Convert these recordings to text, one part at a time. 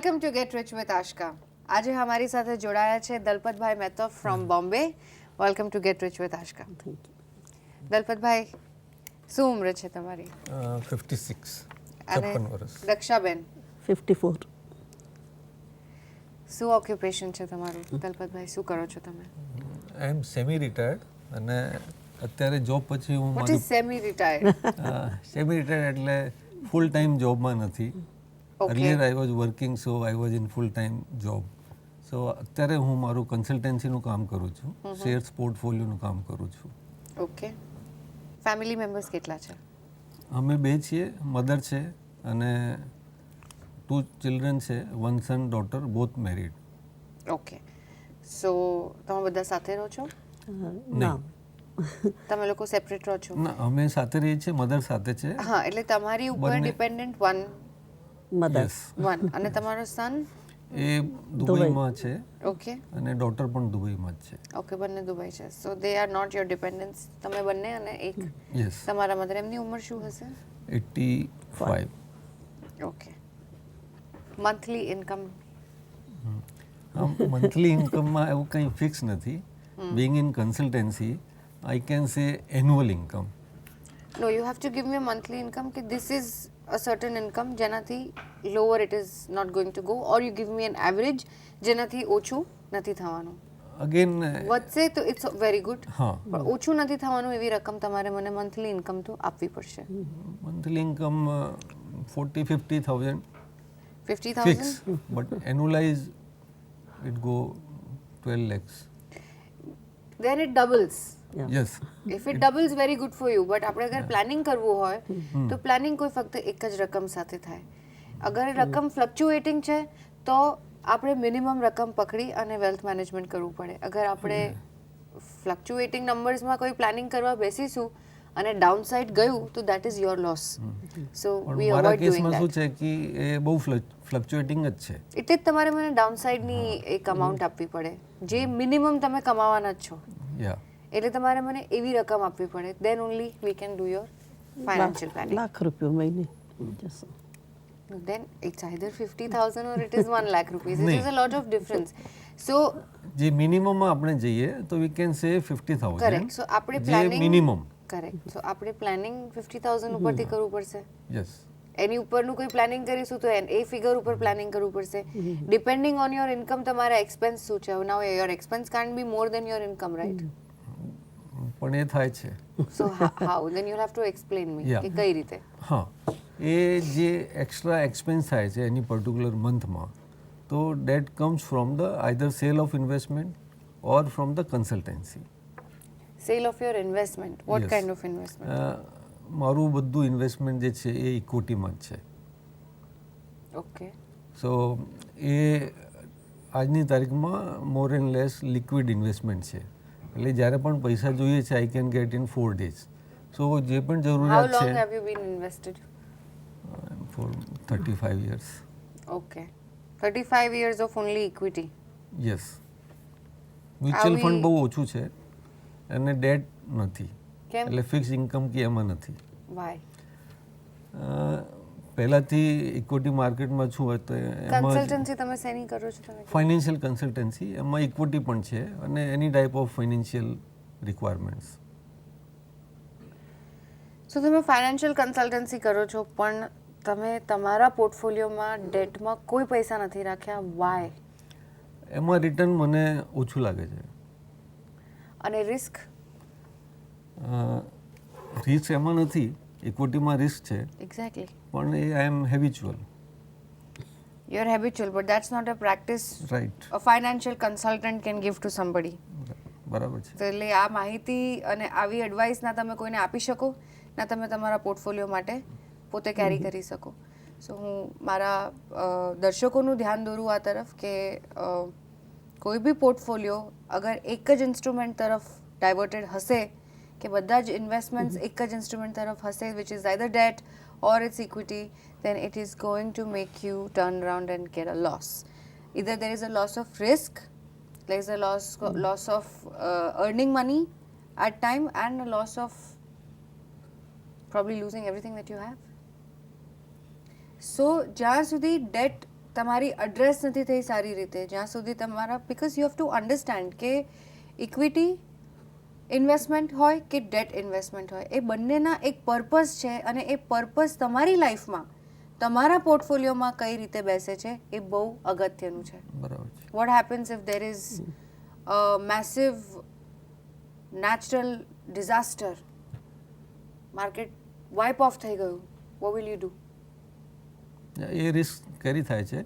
Welcome to get rich with Aashka. આજે અમારી સાથે જોડાયા છે Dalpatbhai Mehta from Bombay. Welcome to get rich with Aashka. Dalpatbhai, શું ઉંમર છે તમારી? 56. અને 56 વર્ષ. દક્ષાબેન, 54. શું ઓક્યુપેશન છે તમારું? દલપતભાઈ, શું કરો છો તમે? આઈ એમ સેમી રિટાયર્ડ અને અત્યારે જોબ પછી હું what is semi retired? Semi retired એટલે ફૂલ ટાઈમ જોબમાં નથી. Earlier I was working, so I was in full time job. So અત્યારે હું મારું કન્સલ્ટન્સીનું કામ કરું છું, શેર્સ પોર્ટફોલિયોનું કામ કરું છું. ઓકે. ફેમિલી મેમ્બર્સ કેટલા છે? અમે 2 છીએ, મધર છે અને 2 ચિલ્ડ્રન છે, 1 સન ડોટર, બોથ મેરીડ. ઓકે. સો તમે બધા સાથે રહો છો? ના, તમે લોકો સેપરેટ રહો છો? ના, અમે સાથે રહીએ છીએ, મધર સાથે છે. હા, એટલે તમારી ઉપર ડિપેન્ડન્ટ મધર. વન અને તમારો સન એ દુબઈમાં છે ઓકે અને ડોટર પણ દુબઈમાં જ છે. ઓકે, બંને દુબઈ છે. So they are not your dependence. તમે બંને અને એક યસ. તમારા મધર. એમની ઉંમર શું હશે? 85. ઓકે. Monthly income? મંથલી ઇન્કમમાં એવું કંઈ ફિક્સ નથી. Being in consultancy I can say annual income. No, you have to give me a monthly income કે this is a certain income જેનાથી lower it is not going to go, or you give me an average જેનાથી ઓછું નથી થવાનું. Again વધશે તો it's very good, હા, પણ ઓછું નથી થવાનું એવી રકમ તમારે મને મંથલી ઇન્કમ તો આપવી પડશે. Monthly income 40-50,000 50,000? Fix, but annualise it go 12 lakhs. Then it doubles. Yes. If it doubles, very good for you. But આપણે અગર પ્લાનિંગ કરવું હોય તો પ્લાનિંગ કોઈ ફક્ત એક જ રકમ સાથે થાય. અગર રકમ ફ્લક્ચ્યુએટિંગ છે તો આપણે મિનિમમ રકમ પકડી અને વેલ્થ મેનેજમેન્ટ કરવું પડે. અગર આપણે ફ્લક્ચ્યુએટિંગ નંબર્સમાં કોઈ પ્લાનિંગ કરવા બેસીશું અને ડાઉન સાઇડ ગયું તો દેટ ઇઝ યોર લોસ. સો વી મારા અવોઇડ ડુઇંગ કેસમાં શું ધેટ. છે કે એ બહુ ફ્લક્ચ્યુએટિંગ જ છે. એટલે જ તમારે મને ડાઉન સાઇડની એક અમાઉન્ટ આપવી પડે જે મિનિમમ તમે કમાવાના જ છો. યા, એટલે તમારે મને એવી રકમ આપવી પડે. Then only we can do your financial planning. Lakh રૂપિયા મહિને જશે. Then it's either 50,000 or it is 1 lakh rupees. It is a lot of difference. So જે મિનિમમમાં આપણે જઈએ તો we can say 50,000. correct. So આપણે જે planning મિનિમમ. correct. So આપણે પ્લાનિંગ 50,000 ઉપરથી કરવું પડશે. યસ. એની ઉપરનું કોઈ પ્લાનિંગ કરીશું તો એ ફિગર ઉપર પ્લાનિંગ કરવું પડશે. ડિપેન્ડિંગ ઓન યોર ઇન્કમ તમારા એક્સપેન્સ શું છે. Now your expense can't be more than your income, right? પણ એ થાય છે. So how then you have to explain me Yeah. કે કઈ રીતે. હા, એ જે એક્સ્ટ્રા એક્સપેન્સ થાય છે એની પર્ટિક્યુલર મંથમાં, તો that comes from the either sale of investment or from the consultancy. Sale of your investment. What Yes. Kind of investment? મારું બધું ઇન્વેસ્ટમેન્ટ જે છે એ ઇક્વિટીમાં જ છે. ઓકે. સો એ આજની તારીખમાં more and less liquid investment છે. એટલે જ્યારે પણ પૈસા જોઈએ છે I can get in 4 days. So જે પણ How જરૂરિયાત long છે have you been invested? For 35 years. Okay. 35 years of only equity. Yes. Mutual Are fund we- બહુ ઓછું છે અને ડેટ નથી, કેમ? એટલે ફિક્સ ઇન્કમ કે એમાં નથી. Why? પહેલાંથી ઇક્વિટી માર્કેટમાં છું તો એમાં કન્સલ્ટન્સી તમે શેની કરો છો તમે? ફાઇનાન્શિયલ કન્સલ્ટન્સી, એમાં ઇક્વિટી પણ છે અને any type of financial requirements. So તમે ફાઇનાન્શિયલ કન્સલ્ટન્સી કરો છો પણ તમે તમારા પોર્ટફોલિયોમાં ડેટમાં કોઈ પૈસા નથી રાખ્યા. વાય? એમાં રિટર્ન મને ઓછું લાગે છે. અને રિસ્ક? રિસ્ક એમાં નથી, ઇક્વિટીમાં રિસ્ક છે, એક્ઝેક્ટલી. પણ એ I am habitual. You are habitual but that's not a practice right. A financial consultant can give to somebody. બરાબર છે. તો એટલે આ માહિતી અને આવી એડવાઇસ ના તમે કોઈને આપી શકો, ના તમે તમારા પોર્ટફોલિયો માટે પોતે કેરી કરી શકો. સો હું મારા દર્શકોનું ધ્યાન દોરું આ તરફ કે કોઈ બી પોર્ટફોલિયો અગર એક જ ઇન્સ્ટ્રુમેન્ટ તરફ ડાયવર્ટેડ હશે કે બધા જ ઇન્વેસ્ટમેન્ટ્સ એક જ ઇન્સ્ટ્રુમેન્ટ તરફ હશે which is either date or its equity, then it is going to make you turn around and get a loss. Either there is a loss of risk, there is a loss of earning money at time, and a loss of probably losing everything that you have. So જ્યાં સુધી date તમારી address નથી થઈ સારી રીતે જ્યાં સુધી તમારા because you have to understand કે ઇક્વિટી ઇન્વેસ્ટમેન્ટ હોય કે ડેટ ઇન્વેસ્ટમેન્ટ હોય એ બંનેના એક પર્પઝ છે અને એ પર્પઝ તમારી લાઈફમાં તમારા પોર્ટફોલિયોમાં કઈ રીતે બેસે છે એ બહુ અગત્યનું છે. બરાબર છે. What happens if there is a massive natural disaster, market wipe off થઈ ગયું, વોટ વિલ યુ ડુ? એ રિસ્ક કેરી થાય છે.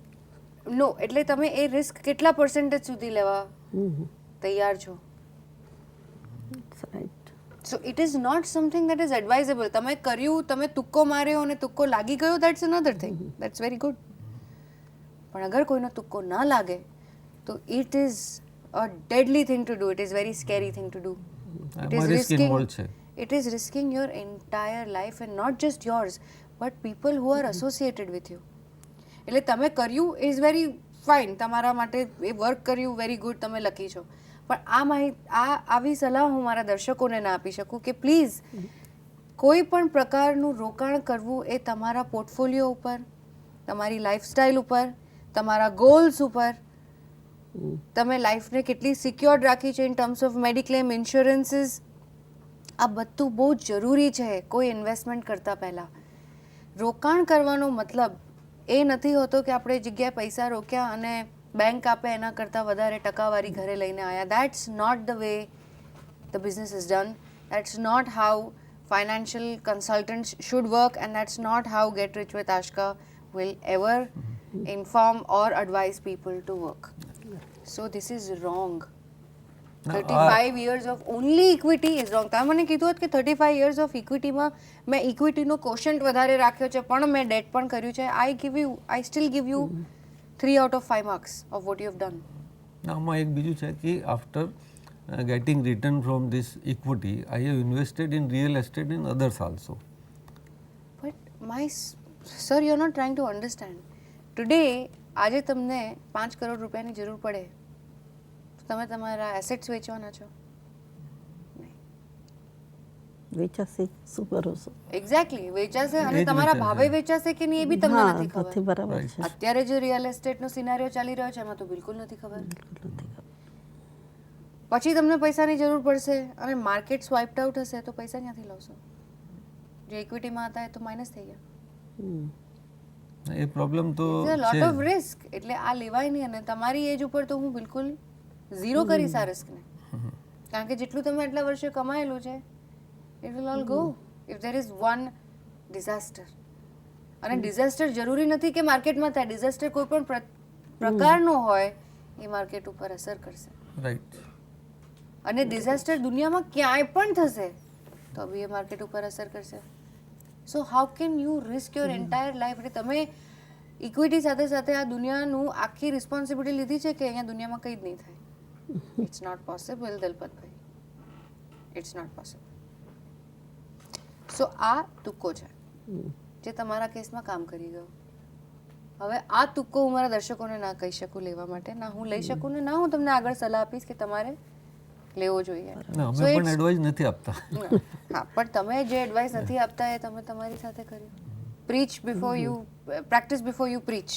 નો, એટલે તમે એ રિસ્ક કેટલા પર્સન્ટેજ સુધી લેવા તૈયાર છો? Right. So it is not something that is advisable. તમે કર્યું, તમે તુક્કો માર્યો અને તુક્કો લાગી ગયો, that's another thing, that's very good. પણ અગર કોઈનો તુક્કો ના લાગે તો it is a deadly thing to do. It is very scary thing to do. એમાં રિસ્ક ઇન્વોલ્વ છે. It is risking your entire life and not just yours, but people who are associated with you. એટલે તમે કર્યું is very fine, તમારા માટે એ work કર્યું very good, તમે lucky છો. પણ આવી સલાહ હું મારા દર્શકોને ના આપી શકું કે પ્લીઝ કોઈ પણ પ્રકારનું રોકાણ કરવું એ તમારા પોર્ટફોલિયો ઉપર, તમારી લાઈફસ્ટાઈલ ઉપર, તમારા ગોલ્સ ઉપર, તમે લાઈફને કેટલી સિક્યોર્ડ રાખી છે ઇન ટર્મ્સ ઓફ મેડિક્લેમ, ઇન્સ્યોરન્સીસ, આ બધું બહુ જરૂરી છે કોઈ ઇન્વેસ્ટમેન્ટ કરતાં પહેલાં. રોકાણ કરવાનો મતલબ એ નથી હોતો કે આપણે જગ્યાએ પૈસા રોક્યા અને બેંક આપે એના કરતાં વધારે ટકાવારી ઘરે લઈને આવ્યા. That's not the way the business is done. That's not how financial consultants should work and that's not how get rich with Aashka will ever inform or advise people to work. So this is wrong. 35 years of only equity is wrong. તમે મને કીધું હતું કે 35 years of equity માં મેં ઇક્વિટીનો quotient વધારે રાખ્યો છે પણ મેં ડેટ પણ કર્યું છે. I still give you 3 out of 5 marks of what you have done. આમાં એક બીજું છે કે after getting return from this equity, I have invested in real estate in others also. But sir, you're not trying to understand. Today, આજે તમને 5 કરોડ રૂપિયાની જરૂર પડે તો તમે તમારા એસેટ્સ વેચવાના છો? વેચાશે, શું ભરોસો? એક્ઝેક્ટલી, વેચાશે અને એ જ તમારા વેચાશે. ભાવે વેચાશે કે નહીં એ બી તમને હા, નથી નથી, ખબર. બરાબર છે. અત્યારે જે રિયલ એસ્ટેટનો સિનારિયો ચાલી રહ્યો છે એમાં તો બિલકુલ નથી ખબર. બિલકુલ નથી ખબર. પછી તમને પૈસાની જરૂર પડશે અને માર્કેટ સ્વાઇપ્ડ આઉટ હશે તો પૈસા ક્યાંથી લાવશો? જે ઇક્વિટીમાં હતા એ તો માઇનસ થઈ ગયા. હમ. એ પ્રોબ્લેમ તો લોટ છે ઓફ રિસ્ક. એટલે આ લેવાય નહીં અને તમારી એજ ઉપર તો હું બિલકુલ ઝીરો કરીશ આ રિસ્કને. કારણ કે જેટલું તમે આટલા વર્ષે કમાયેલું છે it will all go if there is one disaster. અને ડિઝાસ્ટર જરૂરી નથી કે માર્કેટમાં થાય. ડિઝાસ્ટર કોઈ પણ પ્રકારનો હોય એ માર્કેટ ઉપર અસર કરશે. રાઈટ. અને ડિઝાસ્ટર દુનિયામાં ક્યાંય પણ થશે તો બી એ માર્કેટ ઉપર અસર કરશે. So how can you risk your entire life? એટલે તમે ઇક્વિટી સાથે સાથે આ દુનિયાનું આખી રિસ્પોન્સિબિલિટી લીધી છે કે અહીંયા દુનિયામાં કંઈ જ નહીં થાય. It's not possible Dalpatbhai, it's not possible. So આ તુક્કો છે જે તમારા કેસમાં કામ કરી ગયો. હવે આ તુક્કો હું મારા દર્શકોને ના કહી શકું લેવા માટે, ના હું લઈ શકું ને ના હું તમને આગળ સલાહ આપીશ કે તમારે લેવો જોઈએ. ના, અમે પણ એડવાઇસ નથી આપતા. હા, પણ તમે જે એડવાઇસ નથી આપતા એ તમે તમારી સાથે કર્યું. Preach before you practise before you preach,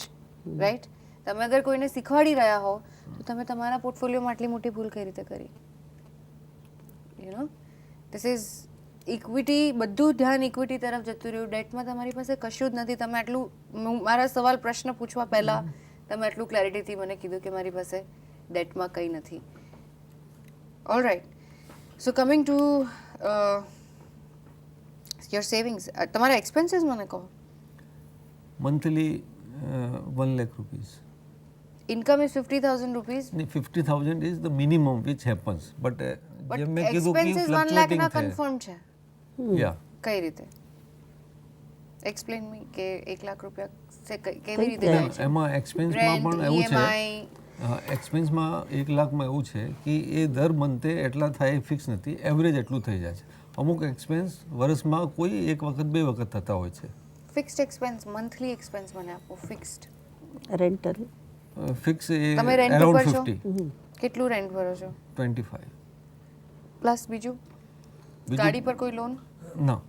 right? તમે અગર કોઈને શીખવાડી રહ્યા હો તો તમે તમારા પોર્ટફોલિયોમાં આટલી મોટી ભૂલ કઈ રીતે કરી? You know, this is equity, બધું ધ્યાન ઇક્વિટી તરફ જતું રહ્યું. ડેટમાં તમારી પાસે કશું જ નથી. તમે આટલું મારા સવાલ પ્રશ્ન પૂછવા પહેલાં તમે આટલું ક્લેરિટીથી મને કીધું કે મારી પાસે ડેટમાં કંઈ નથી. All right. So coming to your savings, તમારા expenses મને કહો. Monthly 1 lakh rupees. Income is 50,000 rupees. 50,000 is the minimum which happens. But જેમ મેં કીધું કે expenses 1 lakh ના fluctuating કન્ફર્મ છે. યા. કઈ રીતે? એક્સપ્લેન મી કે 1 લાખ રૂપિયા કેવી રીતે જાય છે? એમાં એક્સપેન્સમાં પણ એવું છે. EMI એક્સપેન્સમાં 1 લાખમાં એવું છે કે એ દર મંથે એટલા થાય ફિક્સ નથી, એવરેજ એટલું થઈ જાય છે. અમુક એક્સપેન્સ વર્ષમાં કોઈ એક વખત 2 વખત થતા હોય છે. ફિક્સ્ડ એક્સપેન્સ, મંથલી એક્સપેન્સ મને આપો. ફિક્સ્ડ રેન્ટલ ફિક્સ એ તમે રેન્ટ અરાઉન્ડ ઉપર છો? 50. કેટલું રેન્ટ ભરો છો? 25. પ્લસ બીજું ગાડી પર કોઈ લોન? ના,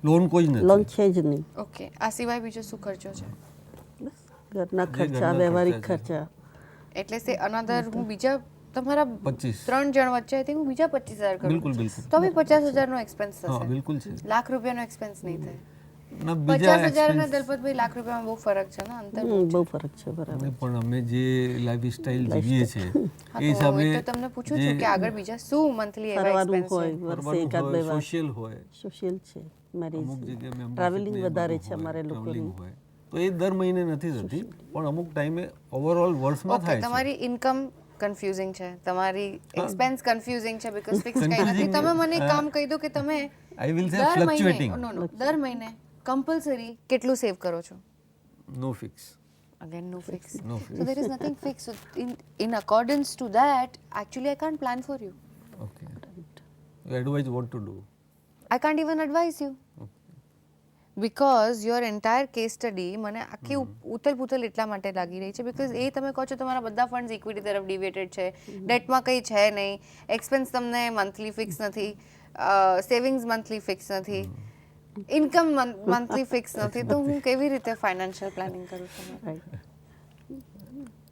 લોન કોઈ જ લોન નથી. છે જ નહીં. ઓકે. આ સિવાય બીજો શું ખર્ચો છે? બસ ઘરના જે ખર્ચા ઘરના વ્યવહારિક ખર્ચા ખર્ચા એટલે સે અનધર હું બીજા તમારા 25 3 જણ વચ્ચે આઈ થિંક હું બીજા 25,000 કરું બિલકુલ બિલકુલ તો બી 50,000 નો એક્સપેન્સ હા થશે બિલકુલ છે લાખ રૂપિયાનો એક્સપેન્સ નહીં થાય ના બીજા 50,000 અને expense- દલપતભાઈ લાખ રૂપિયામાં બહુ ફરક છે ને અંતર બહુ બહુ ફરક છે બરાબર અને પણ અમે જે લાઈફસ્ટાઈલ જીવીએ છીએ હા, એ તો હિસાબે એ તો તમને પૂછું છું કે આગળ બીજા શું મંથલી એવા ફરવાનું એક્સપેન્સ હોય છે વર્ષે એકાદ બે વાર સોશિયલ હોય સોશિયલ છે મેરેજ અમુક જગ્યાએ membership ટ્રાવેલિંગ ને એ વધારે બધું છે હોય, અમારે travelling લોકોની હોય તો એ દર મહિને નથી થતી પણ અમુક ટાઈમે ઓવરઓલ વર્ષમાં ઓકે થાય છે તમારી ઇન્કમ કન્ફ્યુઝિંગ છે તમારી એક્સપેન્સ કન્ફ્યુઝિંગ છે બીકોઝ ફિક્સ કઈ નથી Confusing, તમે મને એક કામ કહી દો કે તમે I will say દર fluctuating. મહિને નો દર મહિને કમ્પલસરી કેટલું સેવ કરો છો નો fix again no fix No so there is nothing fixed so in accordance to that actually I can't plan for you okay you advise what to do I can't even advise you because your entire case study મને આખી ઉથલ પુથલ એટલા માટે લાગી રહી છે because એ તમે કહો છો તમારા બધા ફંડ્સ ઇક્વિટી તરફ ડિવેટેડ છે ડેટમાં કંઈ છે નહીં એક્સપેન્સ તમને મંથલી ફિક્સ નથી સેવિંગ્સ મંથલી ફિક્સ નથી ઇન્કમ મંથલી ફિક્સ નથી તો હું કેવી રીતે ફાઇનાન્શિયલ પ્લાનિંગ કરું છું right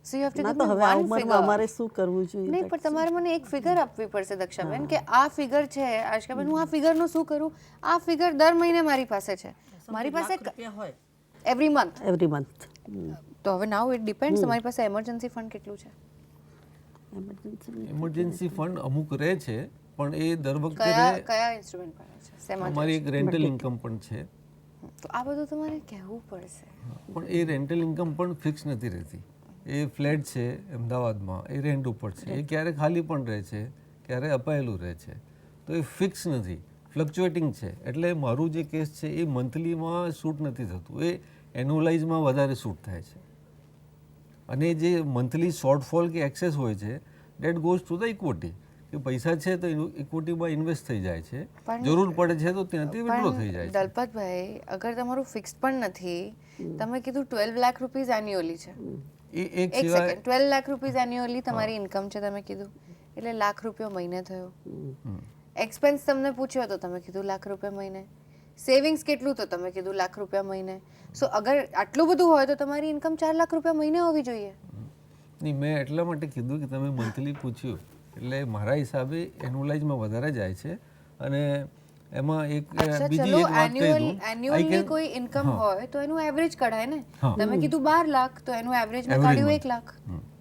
so you have two ના ગિવ તો મી હવે આ વન ઉંમરમાં ફિગર અમારે શું કરવું જોઈએ નહીં પણ તમારે મને એક ફિગર આપવી પડશે દક્ષાબેન કે આ ફિગર છે આશકાબેન હું આ ફિગરનું શું કરું આ ફિગર દર મહિને મારી પાસે છે મારી પાસે એવરી મંથ એવરી મંથ તો હવે નાઉ ઇટ ડિપેન્ડ્સ તમારી પાસે એમરજન્સી ફંડ કેટલું છે એમરજન્સી ઇમરજન્સી ફંડ અમુક રહે છે પણ એ દર વખતે કયા રહે. કયા ઇન્સ્ટ્રુમેન્ટ પર છે શેમાં અમારી એક રેન્ટલ ઇન્કમ પણ છે તો આ બધું તમારે કહેવું પડશે પણ એ રેન્ટલ ઇન્કમ પણ ફિક્સ નથી રહેતી એ ફ્લેટ છે અમદાવાદમાં એ રેન્ટ ઉપર છે એ ક્યારે ખાલી પણ રહે છે ક્યારે અપાયેલું રહે છે તો એ ફિક્સ નથી ફ્લક્ચ્યુએટિંગ છે એટલે મારું જે કેસ છે એ મંથલીમાં શૂટ નથી થતું એ એન્યુઅલાઇઝમાં વધારે શૂટ થાય છે અને જે મંથલી શોર્ટફોલ કે એક્સેસ હોય છે date goes to the equity કે પૈસા છે તો ઇક્વિટીમાં ઇન્વેસ્ટ થઈ જાય છે જરૂર પડે છે તો ત્યાંથી વિડ્રો થઈ જાય છે દલપતભાઈ અગર તમારું ફિક્સ પણ નથી તમે કીધું 12 લાખ રૂપીઝ એન્યુઅલી છે એ એક એક સિવાય સેકન્ડ 12 લાખ રૂપીઝ એન્યુઅલી તમારી ઇન્કમ છે તમે કીધું એટલે લાખ રૂપિયા મહિને થયો એક્સપેન્સ તમને પૂછ્યો તો તમે કીધું લાખ રૂપિયા મહિને સેવિંગ્સ કેટલું તો તમે કીધું લાખ રૂપિયા મહિને સો અગર આટલું બધું હોય તો તમારી ઇન્કમ 4 લાખ રૂપિયા મહિને હોવી જોઈએ નહીં મેં એટલા માટે કીધું કે તમે મંથલી પૂછ્યું એટલે મારા હિસાબે એન્યુઅલાઇઝમાં વધારે જાય છે અને એમાં એક અચ્છા બીજી ચલો એક વાત કહી દઉં એન્યુઅલી કોઈ ઇન્કમ હોય તો એનું એવરેજ કઢાય ને તમે કીધું 12 લાખ તો એનું એવરેજ મેં કાઢ્યું 1 લાખ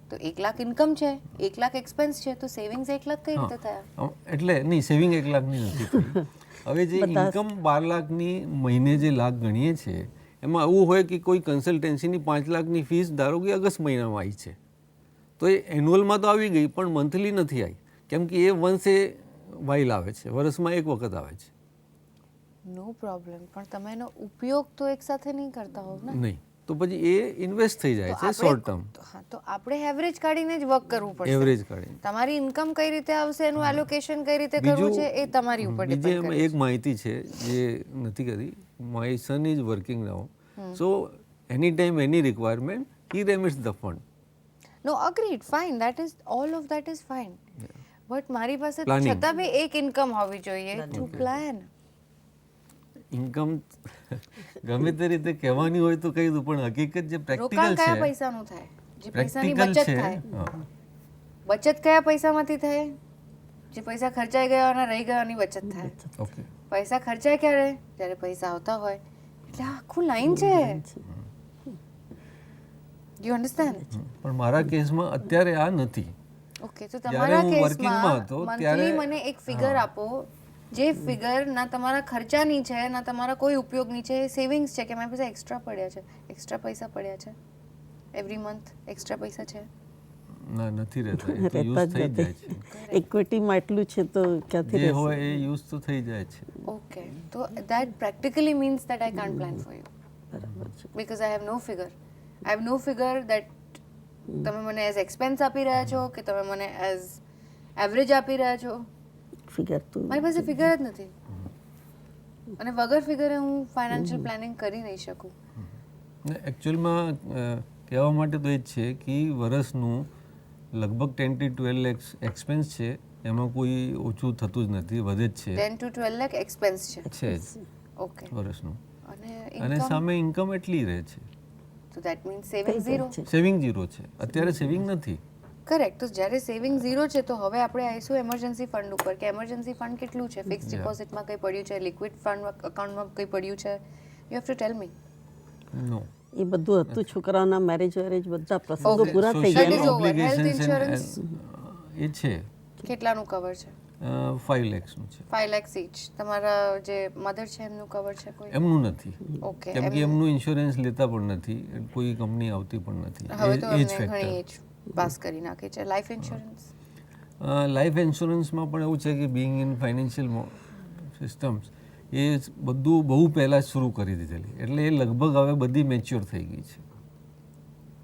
તો 1 લાખ ઇન્કમ છે 1 લાખ એક્સપેન્સ છે તો સેવિંગ્સ 1 લાખ કઈ રીતે થયા એટલે નહીં સેવિંગ 1 લાખની નથી થઈ હવે જે ઇન્કમ 12 લાખની મહિને જે લાખ ગણીએ છીએ એમાં એવું હોય કે કોઈ કન્સલ્ટન્સીની 5 લાખની ફીસ ધારો કે ઓગસ્ટ મહિનામાં આવી છે તો એ એન્યુઅલમાં તો આવી ગઈ પણ મંથલી નથી આવી કેમ કે એ વંશે વાઇલ આવે છે વર્ષમાં એક વખત આવે છે નો પ્રોબ્લેમ પણ તમે એનો ઉપયોગ તો એક સાથે નહીં કરતા હોવ ને નહીં તો પછી એ ઇન્વેસ્ટ થઈ જાય છે શોર્ટ ટર્મ હા તો આપણે એવરેજ કાઢીને જ વર્ક કરવું પડશે એવરેજ કાઢીને તમારી ઇન્કમ કઈ રીતે આવશે એનું એલોકેશન કઈ રીતે કરવું છે એ તમારી ઉપર બીજી ડિપેન્ડ એમાં એક માહિતી છે જે નથી કરી my son is working now so any time any requirement he remits the fund no agreed fine that is all of that is fine but મારી પાસે Planning. છતાં બી એક ઇન્કમ હોવી જોઈએ ટુ પ્લાન ઇન્કમ ગમે તે રીતે કહેવાની હોય તો કહી દઉં પણ હકીકત જે પ્રેક્ટિકલ રોકાણ કયા છે પૈસાનું થાય જે પૈસાની પ્રેક્ટિકલ બચત છે થાય હા. બચત કયા પૈસામાંથી થાય જે પૈસા ખર્ચાઈ ગયા અને રહી ગયાની બચત થાય ઓકે પૈસા ખર્ચાય ક્યારે જ્યારે પૈસા આવતા હોય એટલે આ આખું લાઈન છે યુ અન્ડરસ્ટેન્ડ પણ મારા કેસમાં અત્યારે આ નથી ઓકે તો જ્યારે તમારા હું વર્કિંગમાં કેસમાં હતો મંથલી ત્યારે- મને એક ફિગર આપો જે ફિગર ના તમારા ખર્ચાની છે ના તમારા કોઈ ઉપયોગની છે સેવિંગ્સ છે કે મારી પાસે એક્સ્ટ્રા પડ્યા છે એક્સ્ટ્રા પૈસા પડ્યા છે એવરી મંથ એક્સ્ટ્રા પૈસા છે ના નથી રહેતા એ તો રહેતા યુઝ જ થઈ જાય નથી છે ઇક્વિટીમાં એટલું છે તો ક્યાંથી જે રહેશે હોય એ યુઝ તો થઈ જાય છે ઓકે તો that practically means that I can't plan for you બરાબર છે because I have no figure I have no figure that તમે મને એઝ એક્સપેન્સ આપી રહ્યા છો કે તમે મને એઝ એવરેજ આપી રહ્યા છો ફિગર તો મારી પાસે ફિગર જ નથી અને વગર ફિગરે હું ફાઇનાન્શિયલ પ્લાનિંગ કરી નહીં શકું ને એકચ્યુઅલમાં કહેવા માટે તો એ જ છે કે વર્ષનું લગભગ 10 થી 12 લાખ એક્સપેન્સ છે એમાં કોઈ ઓછું થતું જ નથી વધે જ 10 to 12 લાખ એક્સપેન્સ છે છે જ ઓકે વર્ષનું અને અને ઇન્કમ સામે ઇન્કમ એટલી રહે છે તો that means saving zero. Saving 0 છે અત્યારે, સેવિંગ નથી. કરેક્ટ. તો જ્યારે સેવિંગ ઝીરો છે તો હવે આપણે આવીશું એમરજન્સી ફંડ ઉપર કે એમરજન્સી ફંડ કેટલું છે, ફિક્સ ડિપોઝિટમાં કંઈ પડ્યું છે, લિક્વિડ ફંડ અકાઉન્ટમાં કંઈ પડ્યું છે, યુ હેવ ટુ ટેલ મી. નો એ બધું હતું છોકરાઓના મેરેજ વેરેજ બધા પ્રસંગો પૂરા થઈ That ગયા is over. Health insurance? એ છે કેટલાનું કવર છે? 5 lakhsનું છે. 5 lakhs each. તમારા જે મધર છે એમનું કવર છે કોઈ? એમનું નથી, ઓકે. કેમ કે એમનું ઇન્સ્યોરન્સ લેતા પણ નથી, કોઈ કંપની આવતી પણ નથી. હવે તો એજ એમને ઘણી ફેક્ટર. એજ પાસ કરી નાખી છે. Life insurance? લાઈફ ઇન્સ્યોરન્સમાં પણ એવું છે કે બિંગ ઇન ફાઇનાન્શિયલ સિસ્ટમ્સ એ બધું બહુ પહેલાં જ શરૂ કરી દીધેલી, એટલે એ લગભગ હવે બધી મેચ્યોર થઈ ગઈ છે.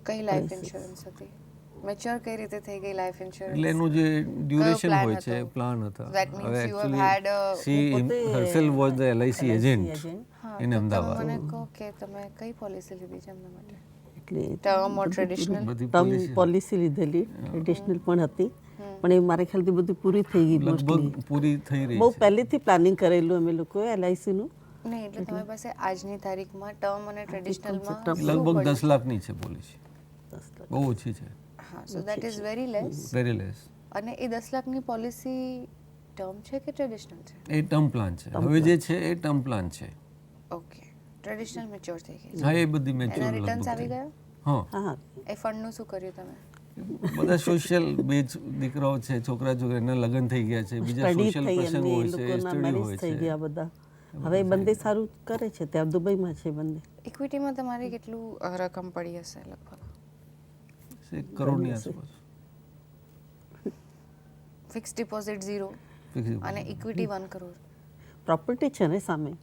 કઈ લાઈફ ઇન્સ્યોરન્સ હતી? મેચ્યોર કઈ રીતે થઈ ગઈ લાઈફ ઇન્સ્યોરન્સ? એટલે એનું જે ડ્યુરેશન plan હોય છે, હતો? પ્લાન હતા. That means હવે you have actually had she herself was the LIC agent હા, in તો અમદાવાદ. તમે મને કહો કે તમે કઈ પોલિસી લીધી છે એમના માટે? એટલે ટર્મ ઓર ટ્રેડિશનલ? બધી ટર્મ પોલિસી લીધેલી, ટ્રેડિશનલ પણ હતી, પણ એ મારા ખ્યાલથી બધી પૂરી થઈ ગઈ મોસ્ટલી. લગભગ પૂરી થઈ રહી બહુ છે. પહેલેથી પ્લાનિંગ કરેલું અમે લોકોએ LICનું. નહીં, એટલે તમારી પાસે આજની તારીખમાં ટર્મ અને ટ્રેડિશનલમાં લગભગ 10 લાખની છે પોલિસી, 10 લાખ. બહુ ઓછી છે, હા, so that is very less. Very less. અને એ 10 લાખની પોલિસી ટર્મ છે કે ટ્રેડિશનલ છે? એ ટર્મ પ્લાન છે. હવે જે છે એ ટર્મ પ્લાન છે. ઓકે. ટ્રેડિશનલ મેચ્યોર થઈ ગઈ હા, એ બધી એના મેચ્યોર રિટર્ન્સ લગભગ આવી થઈ. ગયા? હા, હા, એ ફંડનું શું કર્યું તમે? બધા સોશિયલ બેચ દીકરાઓ છે, છોકરા છોકરીના લગ્ન થઈ ગયા છે, બીજા સ્ટડી સોશિયલ થઈ પ્રસંગો એમની, એ હોય છે, લોકોના સ્ટડી મેરેજ હોય થઈ છે. ગયા બધા. હવે એ બંને સારું કરે છે, ત્યાં દુબઈમાં છે બંને. ઇક્વિટીમાં તમારી કેટલું રકમ પડી હશે લગભગ? 1 કરોડની આસપાસ. ફિક્સ ડિપોઝિટ 0 Fixed અને ઇક્વિટી 1 કરોડ. પ્રોપર્ટી છે ને સામે.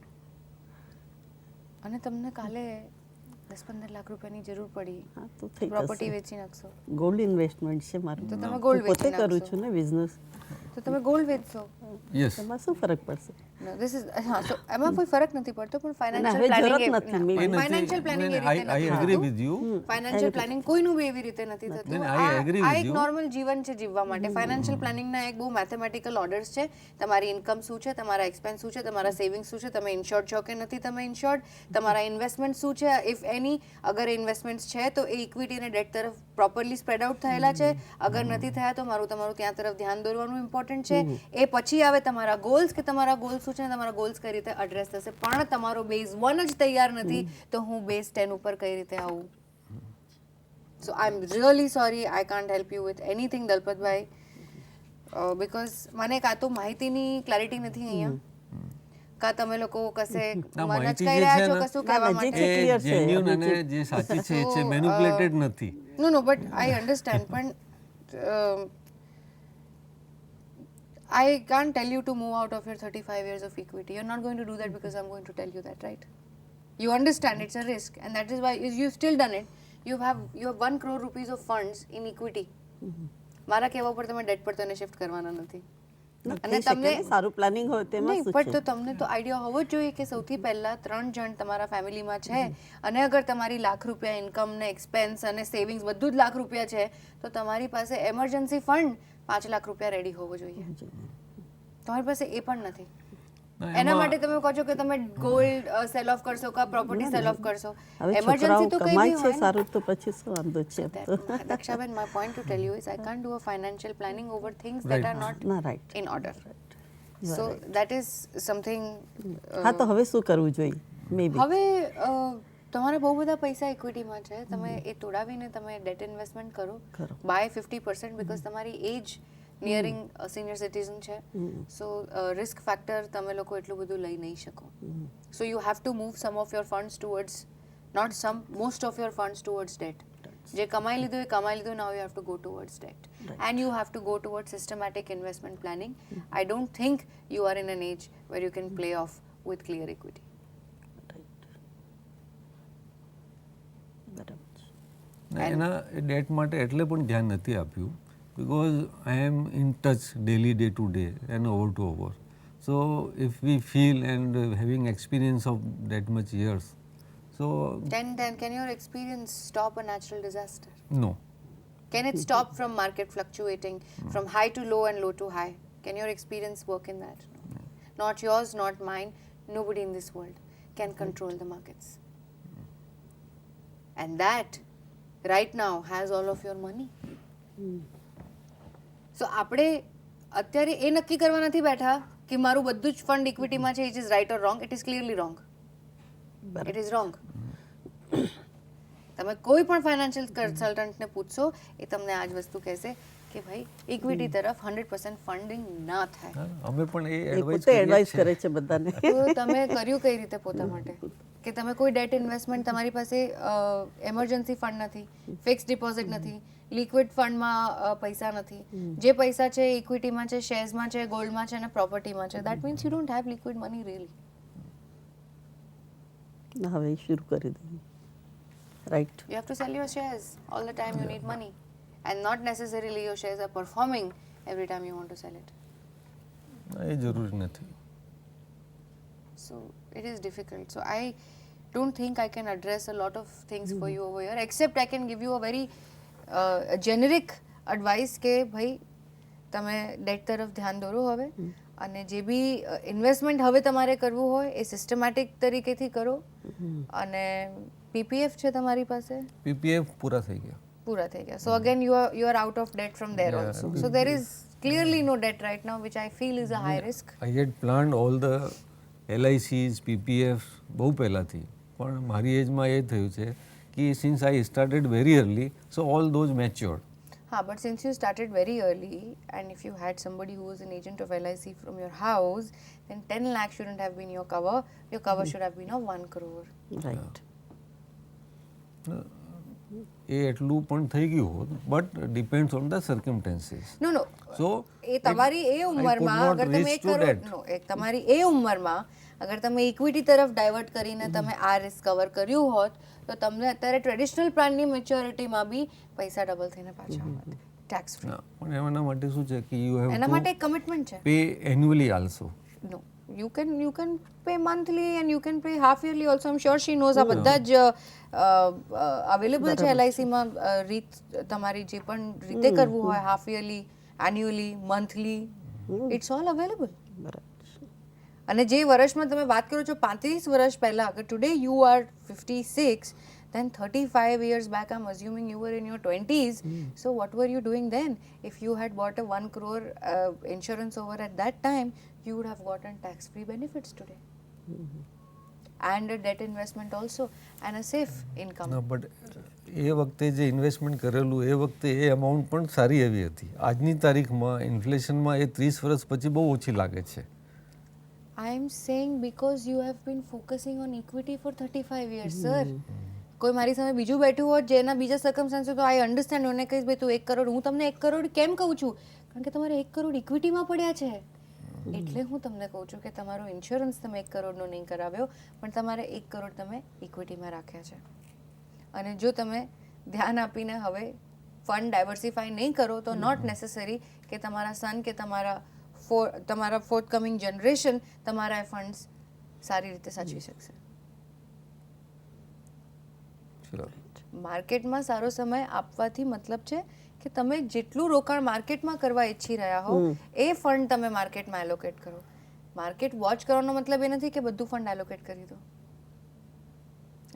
અને તમને કાલે 10-15 લાખ રૂપિયાની જરૂર પડી, હા, તો થઈ પ્રોપર્ટી જશે. વેચી નાખશો ગોલ્ડ ઇન્વેસ્ટમેન્ટ છે મારું. તો તમે gold હું પોતે વેચી કરું નાખશો. છું ને બિઝનેસ. તો તમે ગોલ્ડ વેચશો? યસ. એમાં શું ફરક પડશે? નો ધીસ ઇઝ હા, તો એમાં કોઈ ફરક નથી પડતો, પણ ફાઇનાન્શિયલ હવે જરૂરત પ્લાનિંગ નથી, maybe. ફાઇનાન્શિયલ પ્લાનિંગ એ રીતે આઈ નથી એગ્રી થતું. With you. ફાઇનાન્શિયલ પ્લાનિંગ કોઈનું બી એવી રીતે નથી થતું. નહીં, I agree આ with એક you. નોર્મલ જીવન છે જીવવા માટે. ફાઇનાન્શિયલ પ્લાનિંગના એક બહુ મેથેમેટિકલ ઓર્ડર્સ છે. તમારી ઇન્કમ શું છે, તમારા એક્સપેન્સ શું છે, તમારા સેવિંગ્સ શું છે, તમે ઇન્શ્યોર્ડ છો કે નથી તમે ઇન્શ્યોર્ડ, તમારા ઇન્વેસ્ટમેન્ટ શું છે, ઇફ એની, અગર ઇન્વેસ્ટમેન્ટ્સ છે તો એ ઇક્વિટી અને ડેટ તરફ પ્રોપરલી સ્પ્રેડ આઉટ થયેલા છે, અગર નથી થયા તો તમારું ત્યાં તરફ ધ્યાન દોરવાનું ઇમ્પોર્ટન્ટ છે. એ પછી આવે તમારા ગોલ્સ, કે તમારા ગોલ્સ શું છે અને તમારા ગોલ્સ કઈ રીતે એડ્રેસ થશે. પણ તમારો બેઝ 1 જ તૈયાર નથી તો હું બેઝ 10 ઉપર કઈ રીતે આવું? સો આઈ am really sorry, I can't help you with anything Dalpatbhai, because મને કાં તો માહિતીની ક્લેરિટી નથી અહીંયા, કાં તમે લોકો કશે ના, મન જ માહિતી કહી જે રહ્યા છે છો ને, કશું ના, કહેવા નજીક માટે. છે. એ clear છે, જેન્યુન એનું અને જે સાચી છે એ છે, So, મેનિપ્યુલેટેડ નથી. No, but I understand. But I can't tell you to move out of your 35 years of equity. You're not going to do that because I'm going to tell you that, right? You understand it's a risk, and that is why you've still done it. You have 1 crore rupees of funds in equity. મારા કહેવા ઉપર તમે date પર તો એને shift કરવાના નથી. અને થઈ શકે તમને ને, સારું પ્લાનિંગ હોય તેમાં નહીં, શું પણ તો છે? તમને તો આઈડિયા હોવો જ જોઈએ કે સૌથી પહેલા 3 જણ તમારા ફેમિલીમાં છે અને અગર તમારી લાખ રૂપિયા ઇન્કમ ને એક્સપેન્સ અને સેવિંગ્સ બધું જ લાખ રૂપિયા છે તો તમારી પાસે એમરજન્સી ફંડ 5 લાખ રૂપિયા રેડી હોવો જોઈએ. તમારી પાસે એ પણ નથી. ના, એના એમાં માટે તમે કહો છો કે તમે ગોલ્ડ સેલ ઓફ કરશો કે પ્રોપર્ટી સેલ ઓફ કરશો. હવે એમરજન્સી છોકરાઓ તો કઈ કમાય બી છે હોય ને. સારું તો પછી શું વાંધો છે? Dakshaben, my point to tell you is I can't do a financial planning over things that Right. are not ના, right. in order. So that is something. હા, તો હવે શું કરવું જોઈએ? મે બી હવે તમારા બહુ બધા પૈસા ઇક્વિટીમાં છે, તમે એ તોડાવીને તમે ડેટ ઇન્વેસ્ટમેન્ટ કરો બાય 50% બીકોઝ તમારી એજ નિયરિંગ સિનિયર સિટીઝન છે. સો રિસ્ક ફેક્ટર તમે લોકો એટલું બધું લઈ નહીં શકો. So you have to move some of your funds towards, not some, most of your funds towards debt. જે કમાઈ લીધું એ કમાઈ લીધું, now you have to go towards debt and you have to go towards systematic investment planning. I don't think you are in an age where you can play off with clear equity. એના debt માટે એટલે પણ ધ્યાન નથી આપ્યું because I am in touch daily, day to day and over to over. So if we feel and having experience of that much years, so Then can your experience stop a natural disaster? no. Can it stop from market fluctuating from high to low and low to high? Can your experience work in that? No. Not yours, not mine. Nobody in this world can control the markets. and that right now has all of your money. સો આપણે અત્યારે એ નક્કી કરવા નથી બેઠા કે મારું બધું જ ફંડ ઇક્વિટીમાં છે, it is right or wrong. It is clearly wrong. It is wrong. તમે કોઈ પણ ફાઇનાન્શિયલ કન્સલ્ટન્ટને પૂછશો એ તમને આ જ વસ્તુ કહેશે કે ભાઈ ઇક્વિટી તરફ 100% ફંડિંગ ના થાય. અમે પણ એ એ એડવાઇસ પોતે એડવાઇસ કરે છે બધાને. તો તમે કર્યું કઈ રીતે પોતા માટે કે તમે કોઈ ડેટ ઇન્વેસ્ટમેન્ટ, તમારી પાસે એમરજન્સી ફંડ નથી, ફિક્સ ડિપોઝિટ નથી, લિક્વિડ ફંડમાં પૈસા નથી, જે પૈસા છે ઇક્વિટીમાં છે, શેર્સમાં છે, ગોલ્ડમાં છે અને પ્રોપર્ટીમાં છે. That means you don't have liquid money really. હવે શરૂ કરી દઈએ. Right. You have to sell your shares all the time. You need money, and not necessarily your shares are performing every time you want to sell it. એ જરૂરી નથી. So it is difficult. So I don't think I can address a lot of things for you over here, except I can give you a very generic advice કે ભાઈ તમે date તરફ ધ્યાન દોરો હવે, અને જે બી ઇન્વેસ્ટમેન્ટ હવે તમારે કરવું હોય એ સિસ્ટમેટિક તરીકેથી કરો. અને પીપીએફ છે તમારી પાસે? પીપીએફ પૂરા થઈ ગયા. So again you are out of debt from there also. So there is clearly no debt right now, which I feel is a high risk. I had planned all the LICs, PPF બહુ પહેલાંથી, પણ મારી એજમાં એ થયું છે કે since I started very early, so all those matured. But since you started very early, and if you had somebody who was an agent of LIC from your house, then 10 lakh shouldn't have been your cover. Your cover should have been of 1 crore. Right. એ એટલું પણ થઈ ગયું હોત, but depends on the circumstances. No. સો એ તમારી એ ઉંમરમાં અગર તમે 1 કરોડ તમારી એ ઉંમરમાં અગર તમે ઇક્વિટી તરફ ડાયવર્ટ કરીને તમે આ રિસ્ક કવર કર્યું હોત તો તમને અત્યારે ટ્રેડિશનલ પ્લાનની મેચ્યોરિટીમાં બી પૈસા ડબલ થઈને પાછા આવત, ટેક્સ ફ્રી. પણ એના માટે શું છે કે યુ હેવ એના માટે એક કમિટમેન્ટ છે. Pay annually આલ્સો. No, you can pay monthly and you can pay half yearly also. I'm sure she knows. આ બધા જ અવેલેબલ છે LIC માં. રીત તમારી જે પણ રીતે કરવું હોય, half yearly, annually, monthly, it's all available. બરાબર. અને જે વર્ષમાં તમે વાત કરો છો 35 વર્ષ પહેલા, અગર today you are 56, then 35 years back I'm assuming you were in your 20s. So what were you doing then? If you had bought a 1 crore insurance over at that time, you would have gotten tax free benefits today. And a debt investment also, and a safe income. ના, but એ વખતે જે investment કરેલું એ વખતે એ amount પણ સારી એવી હતી. આજની તારીખમાં ઇન્ફ્લેશનમાં એ 30 વર્ષ પછી બહુ ઓછી લાગે છે. I am saying because you have been focusing on equity for 35 years, sir. કોઈ મારી સામે બીજું બેઠું હોત જેના બીજા સર્કમસ્ટાન્સ તો આઈ અન્ડરસ્ટેન્ડ, એને કહીશ ભાઈ તું 1 કરોડ, હું તમને 1 કરોડ કેમ કહું છું? કારણ કે તમારે 1 કરોડ ઇક્વિટીમાં પડ્યા છે, એટલે હું તમને કહું છું કે તમારો ઇન્સ્યોરન્સ તમે 1 કરોડનો નહીં કરાવ્યો, પણ તમારે 1 કરોડ તમે ઇક્વિટીમાં રાખ્યા છે. અને જો તમે ધ્યાન આપીને હવે ફંડ ડાયવર્સિફાઈ નહીં કરો તો નોટ નેસેસરી કે તમારા સન કે તમારા ફોર્થકમિંગ જનરેશન તમારા ફંડ્સ સારી રીતે સાચવી શકશે. માર્કેટમાં સારો સમય આપવાથી મતલબ છે કે તમે જેટલું રોકાણ માર્કેટમાં કરવા ઈચ્છી રહ્યા હો એ ફંડ તમે માર્કેટમાં એલોકેટ કરો. માર્કેટ વોચ કરવાનો મતલબ એ નથી કે બધું ફંડ એલોકેટ કરી દો.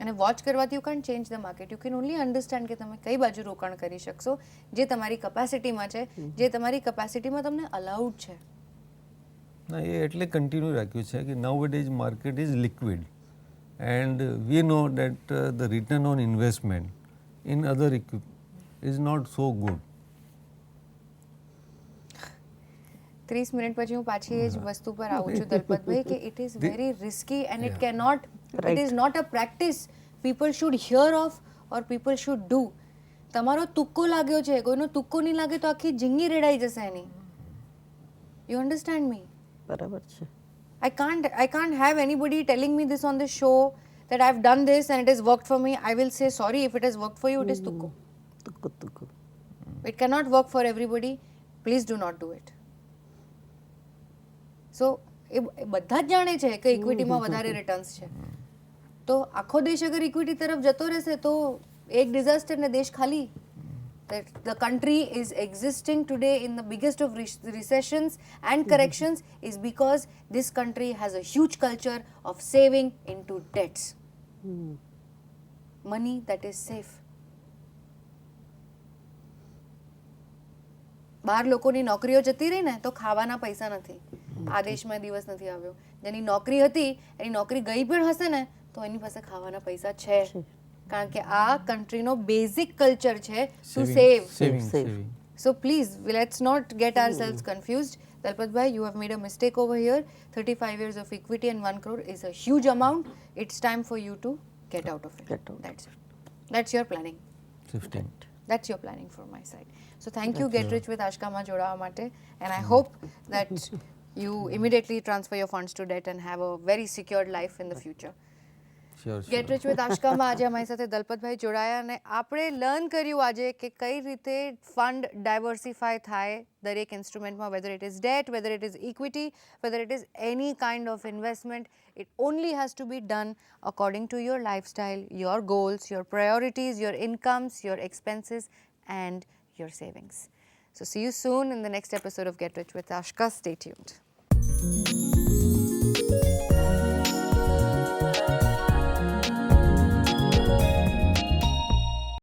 અને વોચ કરવાથી you can change the market. You can only understand કે તમે કઈ બાજુ રોકાણ કરી શકશો જે તમારી કેપેસિટીમાં છે, જે તમારી કેપેસિટીમાં તમને અલાઉડ છે. ના, એ એટલે કન્ટિન્યુ રાખ્યું છે કે nowadays market is liquid and we know that the return on investment in other is not so good. 30 minute પછી હું પાછી એ જ વસ્તુ પર આવું છું દલપતભાઈ કે it is very risky and it can not, it is not a practice people should hear of or people should do. તમારો તુક્કો લાગ્યો છે, કોઈનો તુક્કો નહીં લાગે તો આખી જિંદગી રેડાઈ જશે એની. યુ અન્ડરસ્ટેન્ડ મી? બરાબર છે. I can't have anybody telling me this on the show that I've done this and it has worked for me. I will say sorry if it has worked for you, it is tukku. tukku. It cannot work for everybody. Please do not do it. So એ બધા જ જાણે છે કે ઇક્વિટીમાં વધારે returns છે, તો આખો દેશ અગર ઇક્વિટી તરફ જતો રહેશે તો એક ડિઝાસ્ટર ને દેશ ખાલી. That the country is existing today in the biggest of recessions and corrections is because this country has a huge culture of saving into debts. money that is safe. બહાર લોકોની નોકરીઓ જતી રહી ને તો ખાવાના પૈસા નથી. આ દેશમાં દિવસ નથી આવ્યો જેની નોકરી હતી એની નોકરી ગઈ પણ હશે ને તો એની પાસે ખાવાના પૈસા છે, કારણ કે આ કન્ટ્રીનો બેઝિક કલ્ચર છે to save. Saving. So please, let's not get ourselves confused. Dalpat bhai, you have made a mistake over here. 35 years of equity and 1 crore is a huge amount. It's time for you to get out of it. Get out. That's it. That's your planning. 15. That's your planning from my side. So thank you, Get Rich with Ashka માં જોડાવા માટે. And I hope that you immediately transfer your funds to debt and have a very secured life in the future. Sure, get rich with આશકામાં આજે અમારી સાથે દલપતભાઈ જોડાયા અને આપણે લર્ન કર્યું આજે કે કઈ રીતે ફંડ ડાયવર્સિફાય થાય દરેક ઇન્સ્ટ્રુમેન્ટમાં, whether it is debt, whether it is equity, whether it is any kind of investment. It only has to be done according to your lifestyle, your goals, your priorities, your incomes, your expenses and your savings. So see you soon in the next episode of Get Rich with Ashka. Stay tuned.